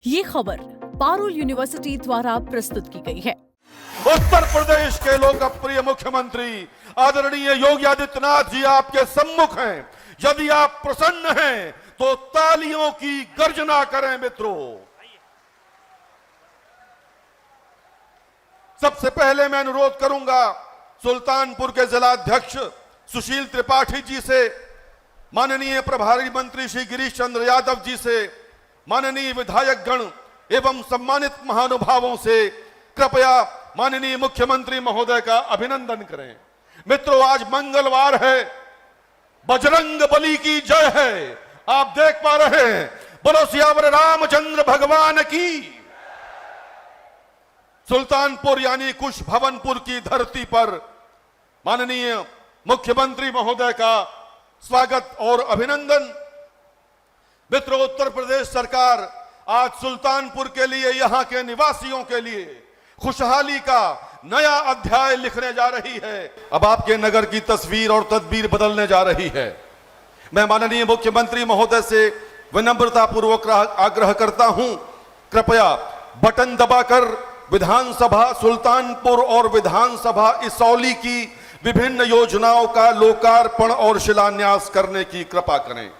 ये खबर पारुल यूनिवर्सिटी द्वारा प्रस्तुत की गई है। उत्तर प्रदेश के लोकप्रिय मुख्यमंत्री आदरणीय योगी आदित्यनाथ जी आपके सम्मुख हैं। यदि आप प्रसन्न हैं तो तालियों की गर्जना करें मित्रों। सबसे पहले मैं अनुरोध करूंगा सुल्तानपुर के जिलाध्यक्ष सुशील त्रिपाठी जी से, माननीय प्रभारी मंत्री श्री गिरीश चंद्र यादव जी से, माननीय विधायक गण एवं सम्मानित महानुभावों से कृपया माननीय मुख्यमंत्री महोदय का अभिनंदन करें। मित्रों, आज मंगलवार है, बजरंग बली की जय है। आप देख पा रहे हैं, बोलो सियावर रामचंद्र भगवान की। सुल्तानपुर यानी कुश भवनपुर की धरती पर माननीय मुख्यमंत्री महोदय का स्वागत और अभिनंदन। मित्रों, उत्तर प्रदेश सरकार आज सुल्तानपुर के लिए, यहां के निवासियों के लिए खुशहाली का नया अध्याय लिखने जा रही है। अब आपके नगर की तस्वीर और तदबीर बदलने जा रही है। मैं माननीय मुख्यमंत्री महोदय से विनम्रतापूर्वक आग्रह करता हूं, कृपया बटन दबाकर विधानसभा सुल्तानपुर और विधानसभा इसौली की विभिन्न योजनाओं का लोकार्पण और शिलान्यास करने की कृपा करें।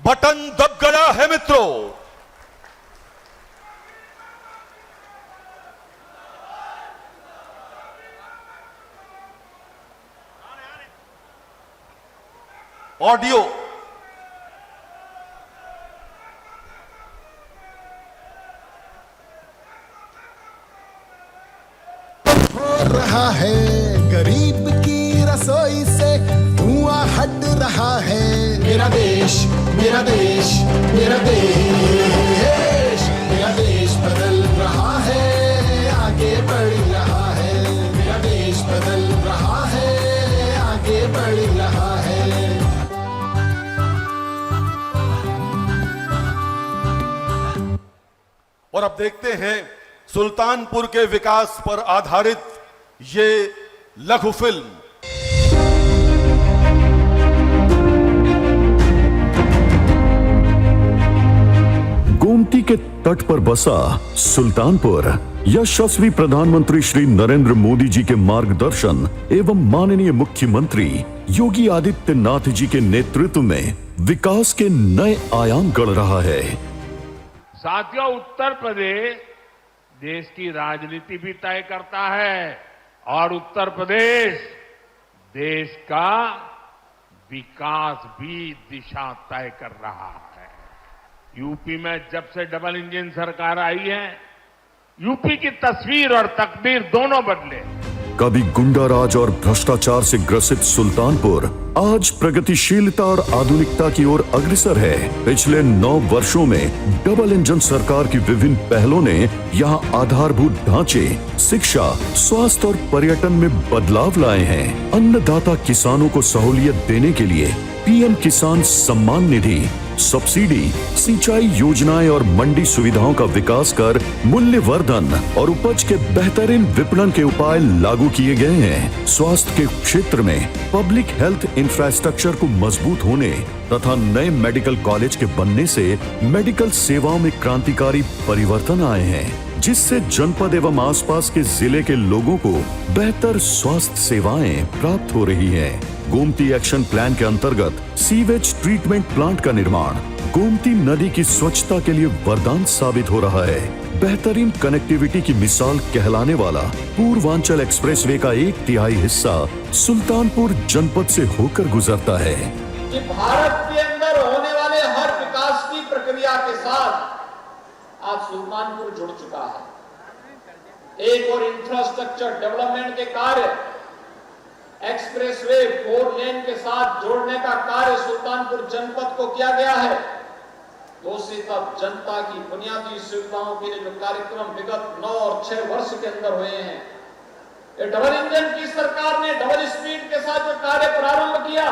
बटन दब गया है मित्रों। ऑडियो हो रहा है, गरीब की रसोई से धुआं हट रहा है। मेरा देश, मेरा देश, मेरा देश, मेरा देश बदल रहा है, आगे बढ़ रहा है। मेरा देश बदल रहा है, आगे बढ़ रहा है। और अब देखते हैं सुल्तानपुर के विकास पर आधारित ये लघु फिल्म। गोमती के तट पर बसा सुल्तानपुर यशस्वी प्रधानमंत्री श्री नरेंद्र मोदी जी के मार्गदर्शन एवं माननीय मुख्यमंत्री योगी आदित्यनाथ जी के नेतृत्व में विकास के नए आयाम गढ़ रहा है। साथियों, उत्तर प्रदेश देश की राजनीति भी तय करता है और उत्तर प्रदेश देश का विकास भी दिशा तय कर रहा है। यूपी में जब से डबल इंजन सरकार आई है, यूपी की तस्वीर और तकदीर दोनों बदले। कभी गुंडाराज और भ्रष्टाचार से ग्रसित सुल्तानपुर आज प्रगतिशीलता और आधुनिकता की ओर अग्रसर है। पिछले 9 वर्षों में डबल इंजन सरकार की विभिन्न पहलों ने यहां आधारभूत ढांचे, शिक्षा, स्वास्थ्य और पर्यटन में बदलाव लाए हैं। अन्नदाता किसानों को सहूलियत देने के लिए पीएम किसान सम्मान निधि, सब्सिडी, सिंचाई योजनाएं और मंडी सुविधाओं का विकास कर मूल्यवर्धन और उपज के बेहतरीन विपणन के उपाय लागू किए गए हैं। स्वास्थ्य के क्षेत्र में पब्लिक हेल्थ इंफ्रास्ट्रक्चर को मजबूत होने तथा नए मेडिकल कॉलेज के बनने से मेडिकल सेवाओं में क्रांतिकारी परिवर्तन आए हैं, जिससे जनपद एवं आसपास के जिले के लोगों को बेहतर स्वास्थ्य सेवाएं प्राप्त हो रही हैं। गोमती एक्शन प्लान के अंतर्गत सीवेज ट्रीटमेंट प्लांट का निर्माण गोमती नदी की स्वच्छता के लिए वरदान साबित हो रहा है। बेहतरीन कनेक्टिविटी की मिसाल कहलाने वाला पूर्वांचल एक्सप्रेसवे का 1/3 हिस्सा सुल्तानपुर जनपद से होकर गुजरता है। कि भारत के अंदर होने वाले हर विकास की प्रक्रिया के साथ आज सुल्तानपुर जुड़ चुका है। एक और इंफ्रास्ट्रक्चर डेवलपमेंट के कार्य, एक्सप्रेसवे 4 लेन के साथ जोड़ने का कार्य सुल्तानपुर जनपद को किया गया है। दूसरी तरफ जनता की बुनियादी सुविधाओं के लिए जो कार्यक्रम विगत 9 और 6 वर्ष के अंदर हुए हैं, ये डबल इंजन की सरकार ने डबल स्पीड के साथ जो कार्य प्रारंभ किया,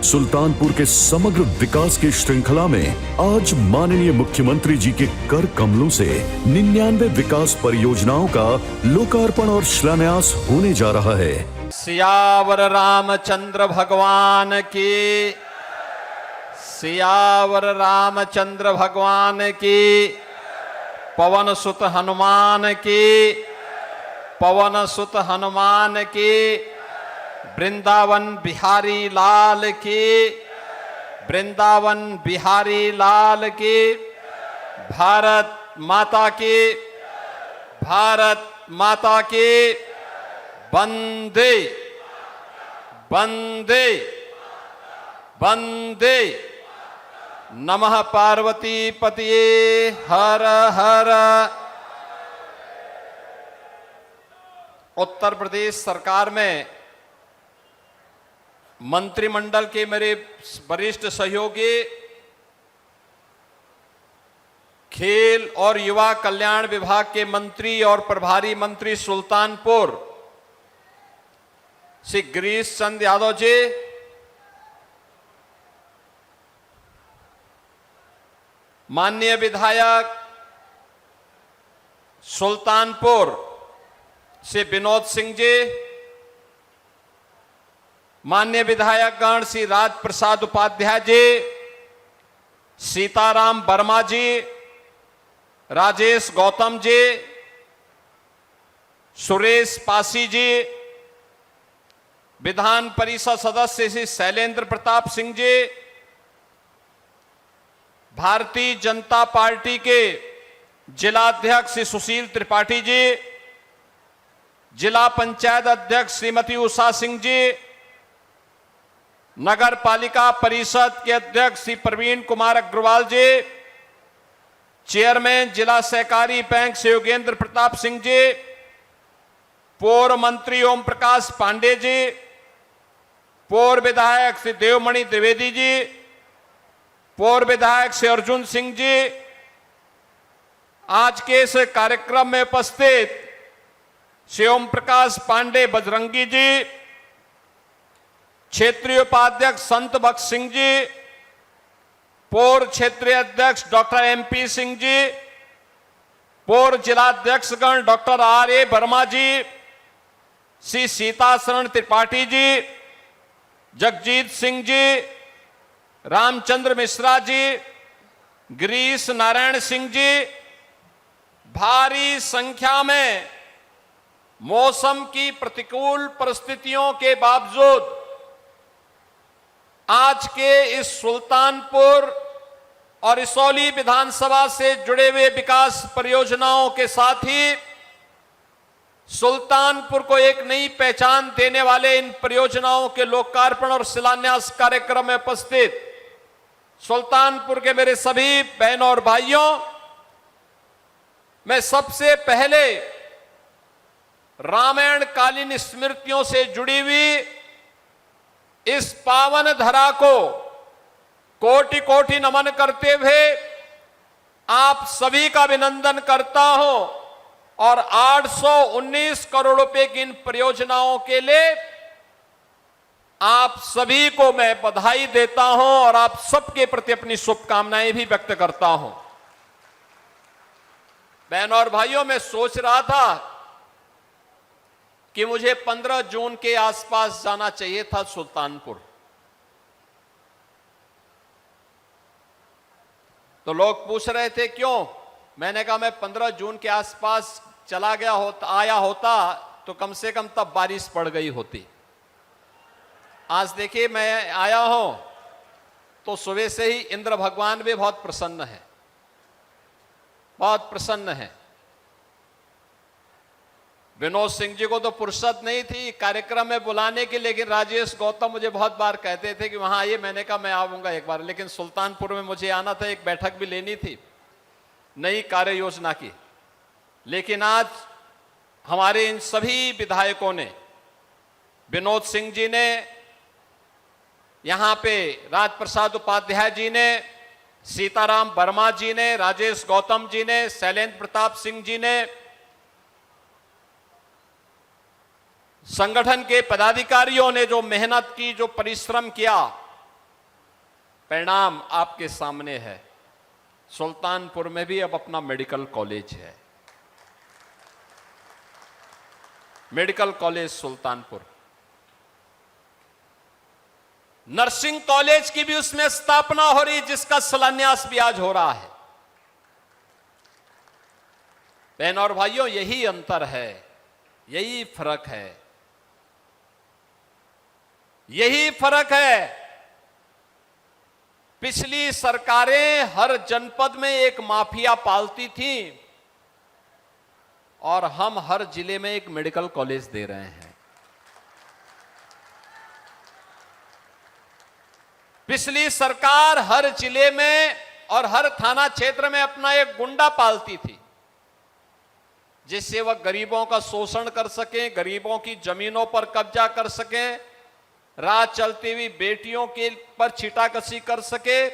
सुल्तानपुर के समग्र विकास की श्रृंखला में आज माननीय मुख्यमंत्री जी के कर कमलों से 99 विकास परियोजनाओं का लोकार्पण और शिलान्यास होने जा रहा है। सियावर रामचंद्र भगवान की, सियावर रामचंद्र भगवान की, पवन सुत हनुमान की, पवन सुत हनुमान की, वृंदावन बिहारी लाल की, वृंदावन बिहारी लाल की, भारत माता की, भारत माता की, वंदे वंदे वंदे, नमः पार्वती पतिये हर हर। उत्तर प्रदेश सरकार में मंत्रिमंडल के मेरे वरिष्ठ सहयोगी, खेल और युवा कल्याण विभाग के मंत्री और प्रभारी मंत्री सुल्तानपुर श्री गिरीश चंद यादव जी, माननीय विधायक सुल्तानपुर श्री विनोद सिंह जी, माननीय विधायक गण श्री राज प्रसाद उपाध्याय जी, सीताराम वर्मा जी, राजेश गौतम जी, सुरेश पासी जी, विधान परिषद सदस्य श्री शैलेंद्र प्रताप सिंह जी, भारतीय जनता पार्टी के जिलाध्यक्ष श्री सुशील त्रिपाठी जी, जिला पंचायत अध्यक्ष श्रीमती उषा सिंह जी, नगर पालिका परिषद के अध्यक्ष श्री प्रवीण कुमार अग्रवाल जी, चेयरमैन जिला सहकारी बैंक श्री योगेंद्र प्रताप सिंह जी, पूर्व मंत्री ओम प्रकाश पांडे जी, पूर्व विधायक श्री देवमणि द्विवेदी जी, पूर्व विधायक श्री अर्जुन सिंह जी, आज के इस कार्यक्रम में उपस्थित श्री ओम प्रकाश पांडे बजरंगी जी, क्षेत्रीय उपाध्यक्ष संत बख्श सिंह जी, पूर्व क्षेत्रीय अध्यक्ष डॉक्टर एमपी सिंह जी, पूर्व जिलाध्यक्षगण डॉक्टर आर.ए. वर्मा जी, श्री सीताशरण त्रिपाठी जी, जगजीत सिंह जी, रामचंद्र मिश्रा जी, गिरीश नारायण सिंह जी, भारी संख्या में मौसम की प्रतिकूल परिस्थितियों के बावजूद आज के इस सुल्तानपुर और इसौली विधानसभा से जुड़े हुए विकास परियोजनाओं के साथ ही सुल्तानपुर को एक नई पहचान देने वाले इन परियोजनाओं के लोकार्पण और शिलान्यास कार्यक्रम में उपस्थित सुल्तानपुर के मेरे सभी बहनों और भाइयों, मैं सबसे पहले रामायण कालीन स्मृतियों से जुड़ी हुई इस पावन धरा को कोटि कोटि नमन करते हुए आप सभी का अभिनंदन करता हूं और 819 करोड़ रुपए की इन परियोजनाओं के लिए आप सभी को मैं बधाई देता हूं और आप सबके प्रति अपनी शुभकामनाएं भी व्यक्त करता हूं। बहनों और भाइयों, मैं सोच रहा था कि मुझे 15 जून के आसपास जाना चाहिए था सुल्तानपुर। तो लोग पूछ रहे थे क्यों, मैंने कहा मैं 15 जून के आसपास चला गया होता, आया होता तो कम से कम तब बारिश पड़ गई होती। आज देखिए मैं आया हूं तो सुबह से ही इंद्र भगवान भी बहुत प्रसन्न है, बहुत प्रसन्न है। विनोद सिंह जी को तो फुर्सत नहीं थी कार्यक्रम में बुलाने की, लेकिन राजेश गौतम मुझे बहुत बार कहते थे कि वहां आइए। मैंने कहा मैं आऊंगा एक बार, लेकिन सुल्तानपुर में मुझे आना था, एक बैठक भी लेनी थी नई कार्य योजना की। लेकिन आज हमारे इन सभी विधायकों ने, विनोद सिंह जी ने, यहां पे राज प्रसाद उपाध्याय जी ने, सीताराम वर्मा जी ने, राजेश गौतम जी ने, शैलेंद्र प्रताप सिंह जी ने, संगठन के पदाधिकारियों ने जो मेहनत की, जो परिश्रम किया, परिणाम आपके सामने है। सुल्तानपुर में भी अब अपना मेडिकल कॉलेज है, medical college Sultanpur. Nursing college की भी उसमें स्थापना हो रही, जिसका शिलान्यास भी आज हो रहा है। बहन और भाइयों, यही अंतर है, यही फर्क है, यही फर्क है। पिछली सरकारें हर जनपद में एक माफिया पालती थी और हम हर जिले में एक मेडिकल कॉलेज दे रहे हैं। पिछली सरकार हर जिले में और हर थाना क्षेत्र में अपना एक गुंडा पालती थी, जिससे वह गरीबों का शोषण कर सके, गरीबों की जमीनों पर कब्जा कर सके, राह चलती हुई बेटियों के पर छीटाकशी कर सके,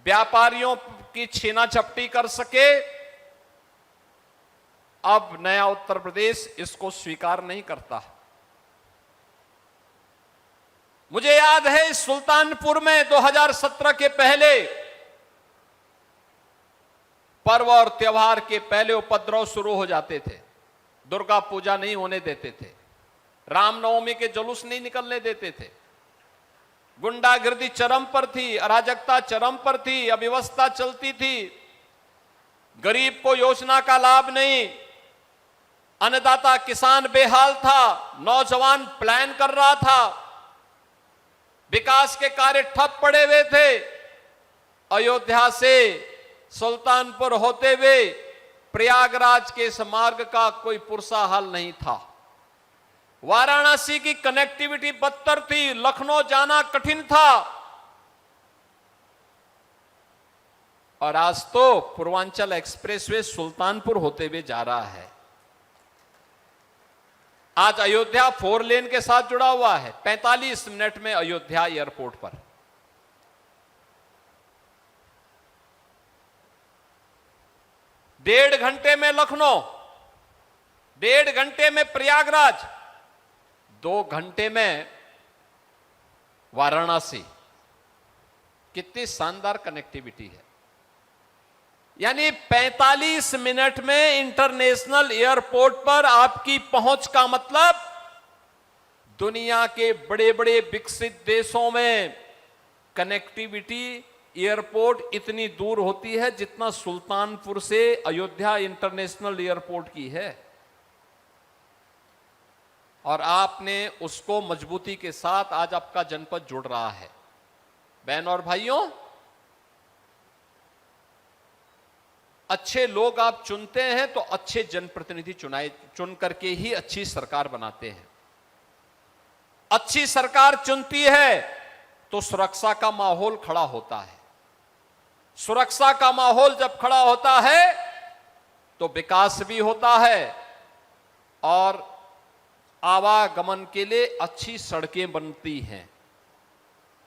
व्यापारियों की छीना झपटी कर सके। अब नया उत्तर प्रदेश इसको स्वीकार नहीं करता। मुझे याद है इस सुल्तानपुर में 2017 के पहले पर्व और त्योहार के पहले उपद्रव शुरू हो जाते थे। दुर्गा पूजा नहीं होने देते थे, रामनवमी के जुलूस नहीं निकलने देते थे, गुंडागिर्दी चरम पर थी, अराजकता चरम पर थी, अव्यवस्था चलती थी, गरीब को योजना का लाभ नहीं, अन्नदाता किसान बेहाल था, नौजवान प्लान कर रहा था, विकास के कार्य ठप पड़े हुए थे। अयोध्या से सुल्तानपुर होते हुए प्रयागराज के इस मार्ग का कोई पुरसा हाल नहीं था। वाराणसी की कनेक्टिविटी बदतर थी, लखनऊ जाना कठिन था। और आज तो पूर्वांचल एक्सप्रेसवे सुल्तानपुर होते हुए जा रहा है। आज अयोध्या 4 लेन के साथ जुड़ा हुआ है। 45 मिनट में अयोध्या एयरपोर्ट पर। डेढ़ घंटे में लखनऊ, 1.5 घंटे में प्रयागराज, 2 घंटे में वाराणसी। कितनी शानदार कनेक्टिविटी है। यानी 45 मिनट में इंटरनेशनल एयरपोर्ट पर आपकी पहुंच का मतलब दुनिया के बड़े बड़े विकसित देशों में कनेक्टिविटी एयरपोर्ट इतनी दूर होती है जितना सुल्तानपुर से अयोध्या इंटरनेशनल एयरपोर्ट की है। और आपने उसको मजबूती के साथ आज आपका जनपद जुड़ रहा है। बहन और भाइयों, अच्छे लोग आप चुनते हैं तो अच्छे जनप्रतिनिधि चुन करके ही अच्छी सरकार बनाते हैं। अच्छी सरकार चुनती है तो सुरक्षा का माहौल खड़ा होता है। सुरक्षा का माहौल जब खड़ा होता है तो विकास भी होता है और आवागमन के लिए अच्छी सड़कें बनती हैं।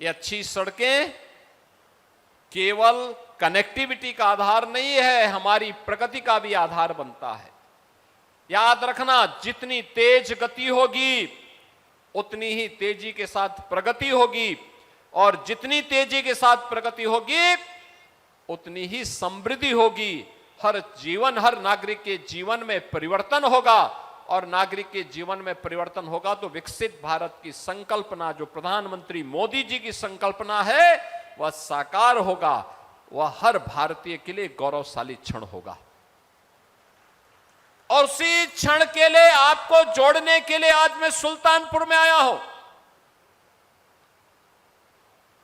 ये अच्छी सड़कें केवल कनेक्टिविटी का आधार नहीं है, हमारी प्रगति का भी आधार बनता है। याद रखना, जितनी तेज गति होगी उतनी ही तेजी के साथ प्रगति होगी, और जितनी तेजी के साथ प्रगति होगी उतनी ही समृद्धि होगी। हर नागरिक के जीवन में परिवर्तन होगा, और नागरिक के जीवन में परिवर्तन होगा तो विकसित भारत की संकल्पना, जो प्रधानमंत्री मोदी जी की संकल्पना है, वह साकार होगा। वह हर भारतीय के लिए गौरवशाली क्षण होगा। और उसी क्षण के लिए आपको जोड़ने के लिए आज मैं सुल्तानपुर में आया हूं।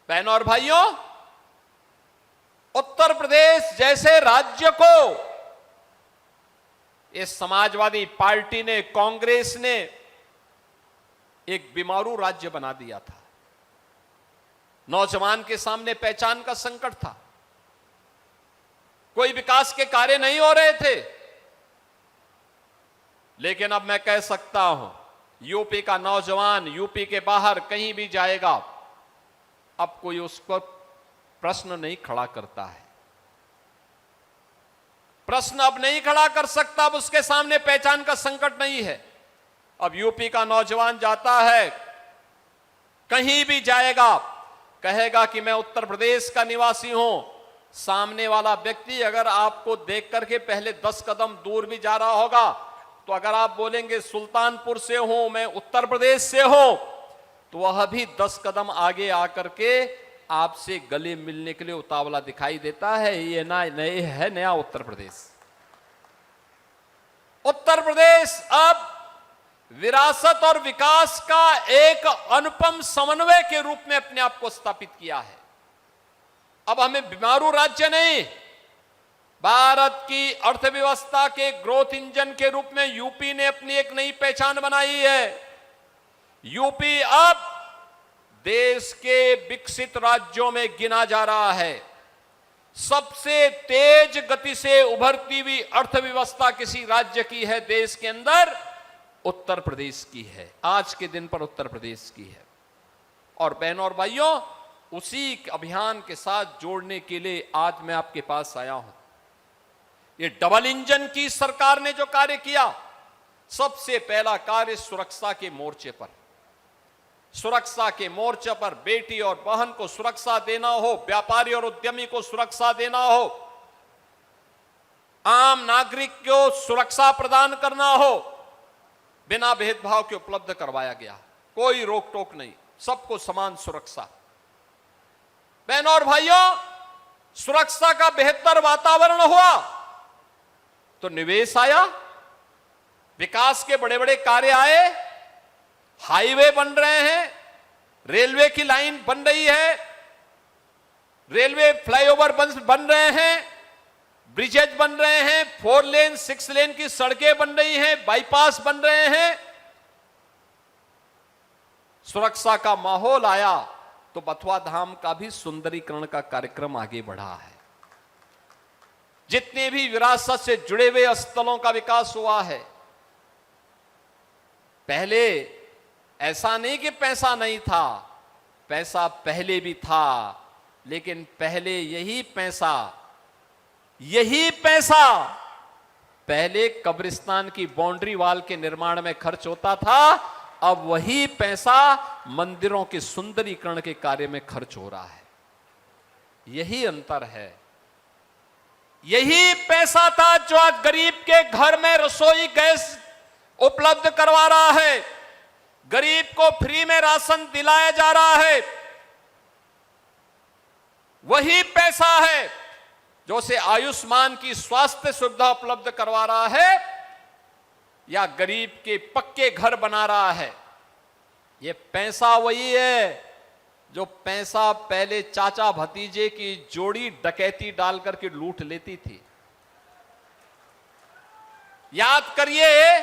बहनों और भाइयों, उत्तर प्रदेश जैसे राज्य को इस समाजवादी पार्टी ने, कांग्रेस ने एक बीमारू राज्य बना दिया था। नौजवान के सामने पहचान का संकट था, कोई विकास के कार्य नहीं हो रहे थे। लेकिन अब मैं कह सकता हूं, यूपी का नौजवान यूपी के बाहर कहीं भी जाएगा, अब कोई उसको प्रश्न नहीं खड़ा करता है। प्रश्न अब नहीं खड़ा कर सकता, अब उसके सामने पहचान का संकट नहीं है। अब यूपी का नौजवान जाता है, कहीं भी जाएगा, कहेगा कि मैं उत्तर प्रदेश का निवासी हूं, सामने वाला व्यक्ति अगर आपको देख करके पहले 10 कदम दूर भी जा रहा होगा, तो अगर आप बोलेंगे सुल्तानपुर से हूं, मैं उत्तर प्रदेश से हूं, तो वह भी 10 कदम आगे आकर के आपसे गले मिलने के लिए उतावला दिखाई देता है। ये नया उत्तर प्रदेश। उत्तर प्रदेश अब विरासत और विकास का एक अनुपम समन्वय के रूप में अपने आप को स्थापित किया है। अब हमें बीमारू राज्य नहीं, भारत की अर्थव्यवस्था के ग्रोथ इंजन के रूप में यूपी ने अपनी एक नई पहचान बनाई है। यूपी अब देश के विकसित राज्यों में गिना जा रहा है। सबसे तेज गति से उभरती हुई अर्थव्यवस्था किसी राज्य की है देश के अंदर, उत्तर प्रदेश की है। आज के दिन पर उत्तर प्रदेश की है। और बहनों और भाइयों, उसी अभियान के साथ जोड़ने के लिए आज मैं आपके पास आया हूं। ये डबल इंजन की सरकार ने जो कार्य किया, सबसे पहला कार्य सुरक्षा के मोर्चे पर, सुरक्षा के मोर्चे पर बेटी और बहन को सुरक्षा देना हो, व्यापारी और उद्यमी को सुरक्षा देना हो, आम नागरिक को सुरक्षा प्रदान करना हो, बिना भेदभाव के उपलब्ध करवाया गया। कोई रोक टोक नहीं, सबको समान सुरक्षा। बहनों और भाइयों, सुरक्षा का बेहतर वातावरण हुआ तो निवेश आया, विकास के बड़े बड़े कार्य आए, हाईवे बन रहे हैं, रेलवे की लाइन बन रही है, रेलवे फ्लाईओवर बन रहे हैं, ब्रिजेज बन रहे हैं, 4 लेन 6 लेन की सड़कें बन रही हैं, बाईपास बन रहे हैं। सुरक्षा का माहौल आया तो बथुआ धाम का भी सुंदरीकरण का कार्यक्रम आगे बढ़ा है। जितने भी विरासत से जुड़े हुए स्थलों का विकास हुआ है। पहले ऐसा नहीं कि पैसा नहीं था, पैसा पहले भी था, लेकिन पहले यही पैसा पहले कब्रिस्तान की बाउंड्री वॉल के निर्माण में खर्च होता था, अब वही पैसा मंदिरों के सुंदरीकरण के कार्य में खर्च हो रहा है। यही अंतर है। यही पैसा था जो आज गरीब के घर में रसोई गैस उपलब्ध करवा रहा है, गरीब को फ्री में राशन दिलाया जा रहा है। वही पैसा है जो से आयुष्मान की स्वास्थ्य सुविधा उपलब्ध करवा रहा है या गरीब के पक्के घर बना रहा है। यह पैसा वही है जो पैसा पहले चाचा भतीजे की जोड़ी डकैती डाल करके लूट लेती थी। याद करिए,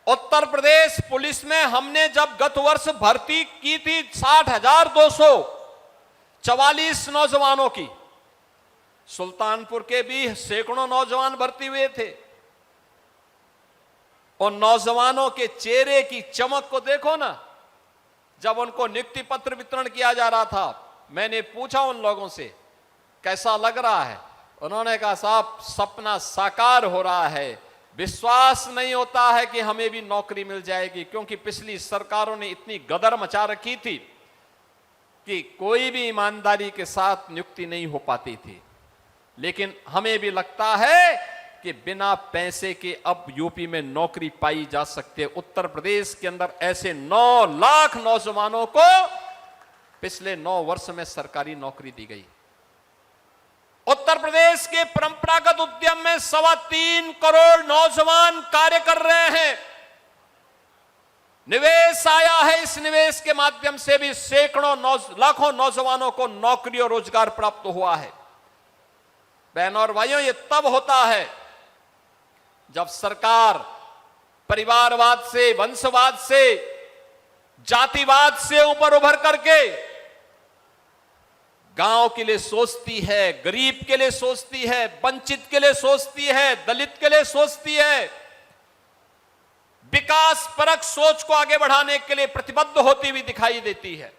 उत्तर प्रदेश पुलिस में हमने जब गत वर्ष भर्ती की थी 60,244 नौजवानों की, सुल्तानपुर के भी सैकड़ों नौजवान भर्ती हुए थे। और नौजवानों के चेहरे की चमक को देखो ना। जब उनको नियुक्ति पत्र वितरण किया जा रहा था, मैंने पूछा उन लोगों से कैसा लग रहा है। उन्होंने कहा, साहब सपना साकार हो रहा है, विश्वास नहीं होता है कि हमें भी नौकरी मिल जाएगी, क्योंकि पिछली सरकारों ने इतनी गदर मचा रखी थी कि कोई भी ईमानदारी के साथ नियुक्ति नहीं हो पाती थी। लेकिन हमें भी लगता है कि बिना पैसे के अब यूपी में नौकरी पाई जा सकती है। उत्तर प्रदेश के अंदर ऐसे 9 लाख नौजवानों को पिछले 9 वर्ष में सरकारी नौकरी दी गई। उत्तर प्रदेश के परंपरागत उद्यम में 3.25 करोड़ नौजवान कार्य कर रहे हैं। निवेश आया है, इस निवेश के माध्यम से भी सैकड़ों लाखों नौजवानों को नौकरी और रोजगार प्राप्त हुआ है। बहनों और भाइयों, यह तब होता है जब सरकार परिवारवाद से, वंशवाद से, जातिवाद से ऊपर उभर करके गांव के लिए सोचती है, गरीब के लिए सोचती है, वंचित के लिए सोचती है, दलित के लिए सोचती है। विकास परक सोच को आगे बढ़ाने के लिए प्रतिबद्ध होती हुई दिखाई देती है।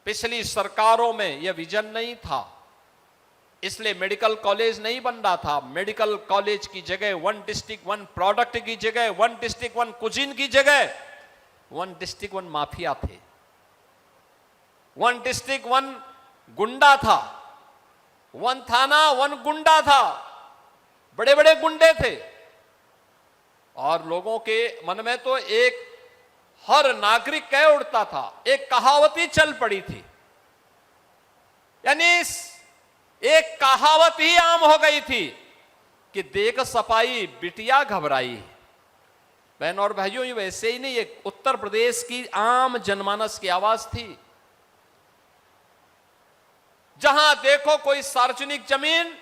पिछली सरकारों में यह विजन नहीं था, इसलिए मेडिकल कॉलेज नहीं बन रहा था। मेडिकल कॉलेज की जगह 1 डिस्ट्रिक्ट 1 प्रोडक्ट की जगह, 1 डिस्ट्रिक्ट 1 कुजीन की जगह 1 डिस्ट्रिक्ट 1 माफिया थे। 1 डिस्ट्रिक्ट 1 गुंडा था, 1 थाना 1 गुंडा था, बड़े बड़े गुंडे थे। और लोगों के मन में तो एक हर नागरिक कह उठता था, एक कहावत ही चल पड़ी थी, यानी एक कहावत ही आम हो गई थी कि देख सपाई बिटिया घबराई। बहन और भाइयों, ये वैसे ही नहीं, ये उत्तर प्रदेश की आम जनमानस की आवाज थी। जहां देखो कोई सार्वजनिक जमीन,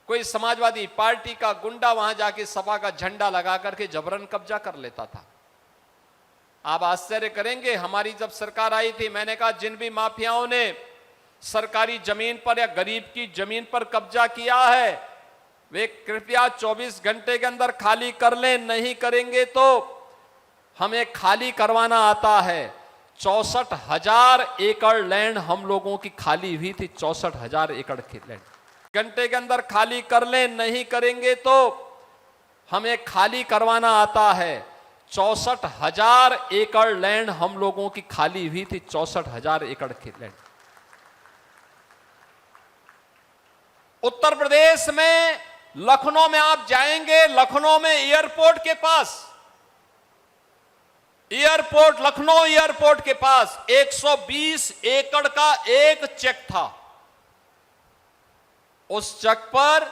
कोई समाजवादी पार्टी का गुंडा वहां जाके सपा का झंडा लगा करके जबरन कब्जा कर लेता था। आप आश्चर्य करेंगे, हमारी जब सरकार आई थी, मैंने कहा जिन भी माफियाओं ने सरकारी जमीन पर या गरीब की जमीन पर कब्जा किया है, वे कृपया 24 घंटे के अंदर खाली कर लें, नहीं करेंगे तो हमें खाली करवाना आता है। 64,000 एकड़ लैंड हम लोगों की खाली हुई थी, 64,000 एकड़ की लैंड। घंटे के अंदर खाली कर लें, नहीं करेंगे तो हमें खाली करवाना आता है। 64,000 एकड़ लैंड हम लोगों की खाली हुई थी, 64,000 एकड़ की लैंड। उत्तर प्रदेश में लखनऊ में आप जाएंगे, लखनऊ में एयरपोर्ट के पास, एयरपोर्ट लखनऊ एयरपोर्ट के पास 120 एकड़ का एक चेक था। उस चेक पर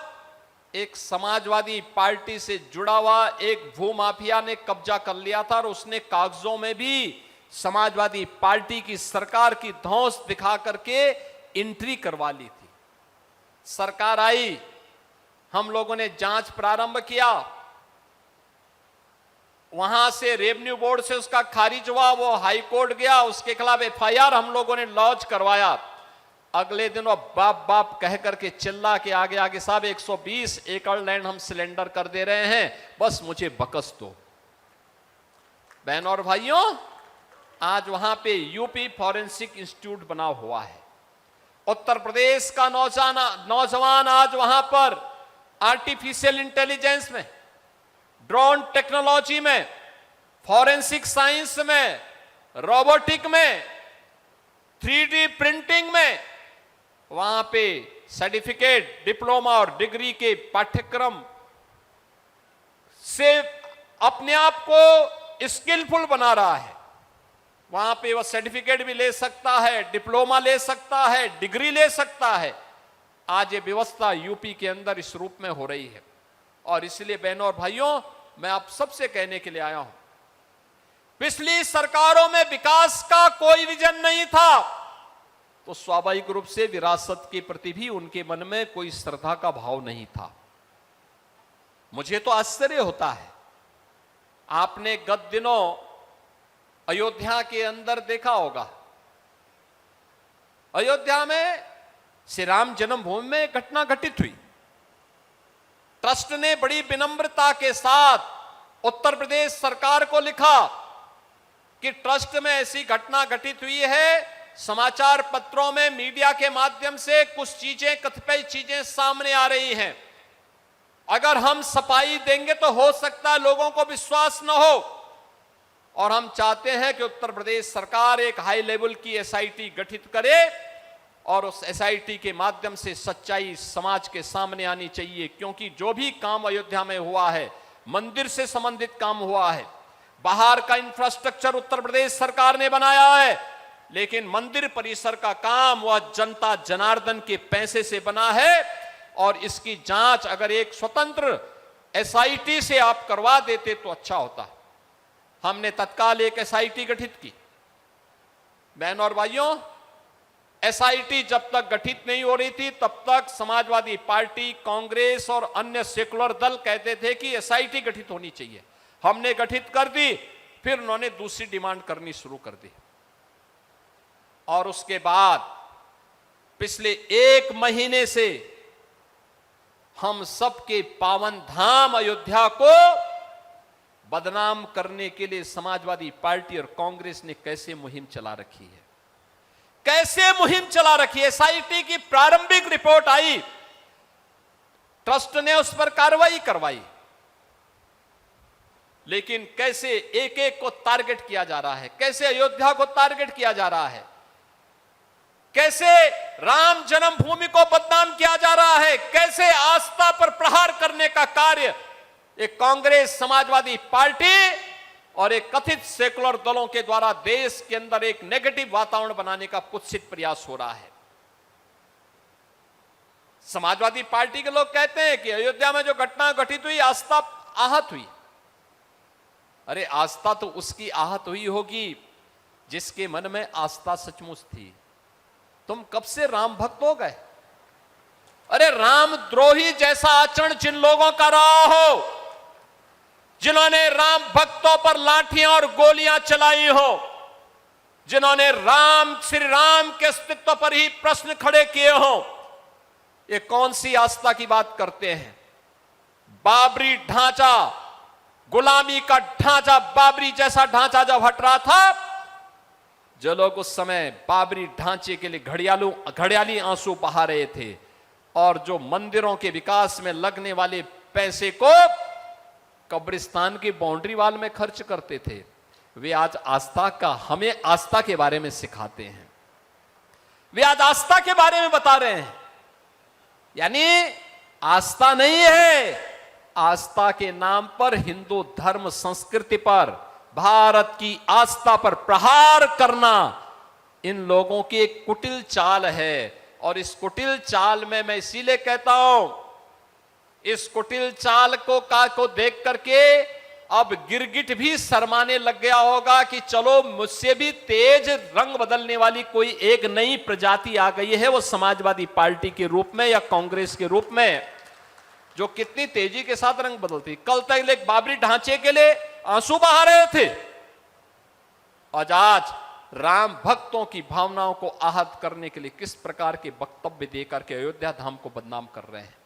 एक समाजवादी पार्टी से जुड़ा हुआ एक भूमाफिया ने कब्जा कर लिया था और उसने कागजों में भी समाजवादी पार्टी की सरकार की धौंस दिखा करके एंट्री करवा ली थी। सरकार आई, हम लोगों ने जांच प्रारंभ किया, वहां से रेवेन्यू बोर्ड से उसका खारिज हुआ, वो हाई कोर्ट गया, उसके खिलाफ एफआईआर हम लोगों ने लॉन्च करवाया। अगले दिन वो बाप बाप कह करके चिल्ला के आगे आगे, साहब 120 एकड़ लैंड हम सिलेंडर कर दे रहे हैं, बस मुझे बकस दो। बहन और भाइयों, आज वहां पे यूपी फॉरेंसिक इंस्टीट्यूट बना हुआ है। उत्तर प्रदेश का नौजवान आज वहां पर आर्टिफिशियल इंटेलिजेंस में, ड्रोन टेक्नोलॉजी में, फॉरेंसिक साइंस में, रोबोटिक में, 3D प्रिंटिंग में, वहां पे सर्टिफिकेट, डिप्लोमा और डिग्री के पाठ्यक्रम से अपने आप को स्किलफुल बना रहा है। वहां पे वह सर्टिफिकेट भी ले सकता है, डिप्लोमा ले सकता है, डिग्री ले सकता है। आज ये व्यवस्था यूपी के अंदर इस रूप में हो रही है। और इसलिए बहनों और भाइयों, मैं आप सबसे कहने के लिए आया हूं, पिछली सरकारों में विकास का कोई विजन नहीं था, तो स्वाभाविक रूप से विरासत के प्रति भी उनके मन में कोई श्रद्धा का भाव नहीं था। मुझे तो आश्चर्य होता है, आपने गत दिनों अयोध्या के अंदर देखा होगा, अयोध्या में श्री राम जन्मभूमि में घटना घटित हुई। ट्रस्ट ने बड़ी विनम्रता के साथ उत्तर प्रदेश सरकार को लिखा कि ट्रस्ट में ऐसी घटना घटित हुई है, समाचार पत्रों में, मीडिया के माध्यम से कुछ चीजें, कतिपय चीजें सामने आ रही हैं। अगर हम सफाई देंगे तो हो सकता है लोगों को विश्वास न हो, और हम चाहते हैं कि उत्तर प्रदेश सरकार एक हाई लेवल की एसआईटी गठित करे और उस एसआईटी के माध्यम से सच्चाई समाज के सामने आनी चाहिए। क्योंकि जो भी काम अयोध्या में हुआ है, मंदिर से संबंधित काम हुआ है, बाहर का इंफ्रास्ट्रक्चर उत्तर प्रदेश सरकार ने बनाया है, लेकिन मंदिर परिसर का काम वह जनता जनार्दन के पैसे से बना है। और इसकी जांच अगर एक स्वतंत्र एसआईटी से आप करवा देते तो अच्छा होता। हमने तत्काल एक एसआईटी गठित की। बहनों और भाइयों, एसआईटी जब तक गठित नहीं हो रही थी तब तक समाजवादी पार्टी, कांग्रेस और अन्य सेकुलर दल कहते थे कि एसआईटी गठित होनी चाहिए। हमने गठित कर दी, फिर उन्होंने दूसरी डिमांड करनी शुरू कर दी। और उसके बाद पिछले 1 महीने से हम सबके पावन धाम अयोध्या को बदनाम करने के लिए समाजवादी पार्टी और कांग्रेस ने कैसे मुहिम चला रखी है, कैसे मुहिम चला रखी है। एसआईटी की प्रारंभिक रिपोर्ट आई, ट्रस्ट ने उस पर कार्रवाई करवाई, लेकिन कैसे एक एक को टारगेट किया जा रहा है, कैसे अयोध्या को टारगेट किया जा रहा है। कैसे राम जन्मभूमि को बदनाम किया जा रहा है, कैसे आस्था पर प्रहार करने का कार्य एक कांग्रेस, समाजवादी पार्टी और एक कथित सेकुलर दलों के द्वारा देश के अंदर एक नेगेटिव वातावरण बनाने का कुत्सित प्रयास हो रहा है। समाजवादी पार्टी के लोग कहते हैं कि अयोध्या में जो घटना घटित हुई, आस्था आहत हुई। अरे आस्था तो उसकी आहत हुई होगी जिसके मन में आस्था सचमुच थी। तुम कब से राम भक्त हो गए? अरे राम द्रोही जैसा आचरण जिन लोगों का रहा हो, जिन्होंने राम भक्तों पर लाठियां और गोलियां चलाई हो, जिन्होंने श्री राम के अस्तित्व पर ही प्रश्न खड़े किए हो, ये कौन सी आस्था की बात करते हैं? बाबरी ढांचा, गुलामी का ढांचा, बाबरी जैसा ढांचा जब हट रहा था, जो लोग उस समय बाबरी ढांचे के लिए घड़ियाली आंसू बहा रहे थे और जो मंदिरों के विकास में लगने वाले पैसे को कब्रिस्तान की बाउंड्री वाल में खर्च करते थे, वे आज हमें आस्था के बारे में सिखाते हैं। वे आज आस्था के बारे में बता रहे हैं। यानी आस्था नहीं है, आस्था के नाम पर हिंदू धर्म संस्कृति पर, भारत की आस्था पर प्रहार करना इन लोगों की एक कुटिल चाल है। और इस कुटिल चाल में मैं इसीलिए कहता हूं, इस कुटिल चाल को देख करके अब गिरगिट भी शर्माने लग गया होगा कि चलो मुझसे भी तेज रंग बदलने वाली कोई एक नई प्रजाति आ गई है, वो समाजवादी पार्टी के रूप में या कांग्रेस के रूप में, जो कितनी तेजी के साथ रंग बदलती। कल तक एक बाबरी ढांचे के लिए आंसू बहा रहे थे, आज राम भक्तों की भावनाओं को आहत करने के लिए किस प्रकार के वक्तव्य देकर के अयोध्या धाम को बदनाम कर रहे हैं।